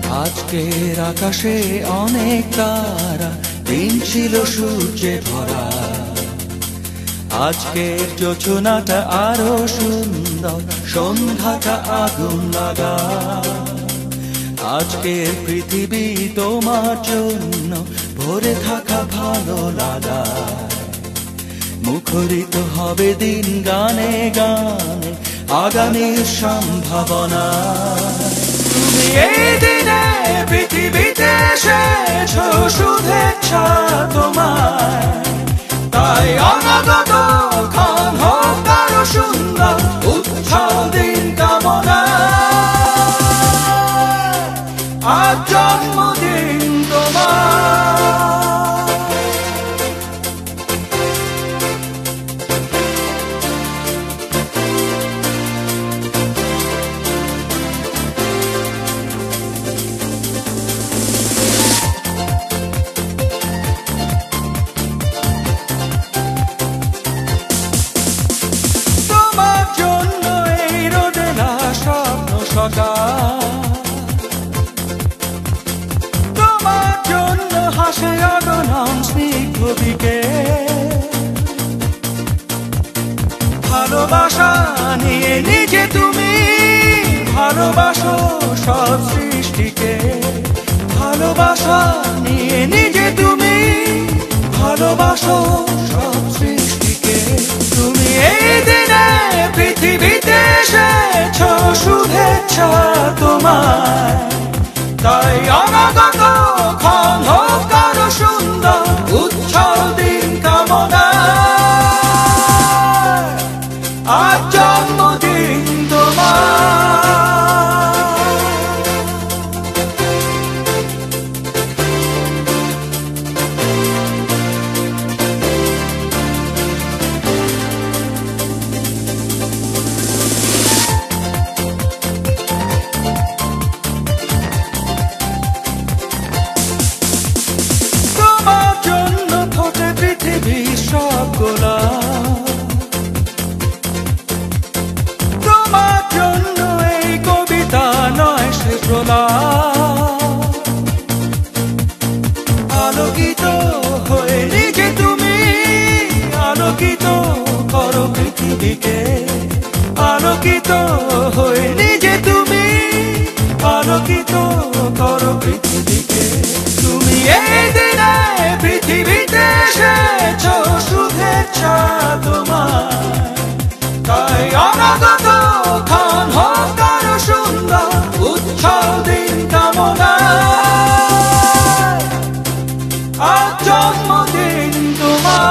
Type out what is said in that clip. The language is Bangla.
আজকের আকাশে অনেক তারা, দিন ছিল সূর্যে ভরা। আজকের যোজনাটা আরো সুন্দর, সন্ধ্যাটা আগুন লাগা। আজকের পৃথিবী তোমার জন্য ভরে থাকা ভালো লাগা। মুখরিত হবে দিন গানে গানে, আগামীর সম্ভাবনা। তুমি এই দিনে পৃথিবীতে এসেছো, শুভেচ্ছা তোমায়। তাই অনাগত ক্ষণ হোক আরো সুন্দর, উৎসব দিন কামনা। আজ জন্মদিন তোমার। তোমার জন্য হাসে অগণন স্নিগ্ধ বিকেল। ভালোবাসা নিয়ে নিজে তুমি ভালোবাসো সব সৃষ্টিকে। ভালোবাসা নিয়ে নিজে তুমি ভালোবাসো সব সৃষ্টিকে। তুমি এই দিনে পৃথিবীতে এসেছো, শুভেচ্ছা তোমায়। তাই অনাগত ক্ষণ হোক আরো সুন্দর, উৎসব দিন কামনা। আজ জন্মদিন তোমার। তোমার জন্য এই কবিতা নয় সে প্রলাপ। আলোকিত হয়ে নিজে তুমি আলোকিত করো পৃথিবীকে। আলোকিত হয়ে নিজে তুমি আলোকিত করো পৃথিবীকে। তুমি এই দিনে পৃথিবীতে এসেছো, শুভেচ্ছা তোমার। তাই অনাগত ক্ষণ হোক আরো সুন্দর, উৎসব দিন কামনা। আজ জন্মদিন তোমার।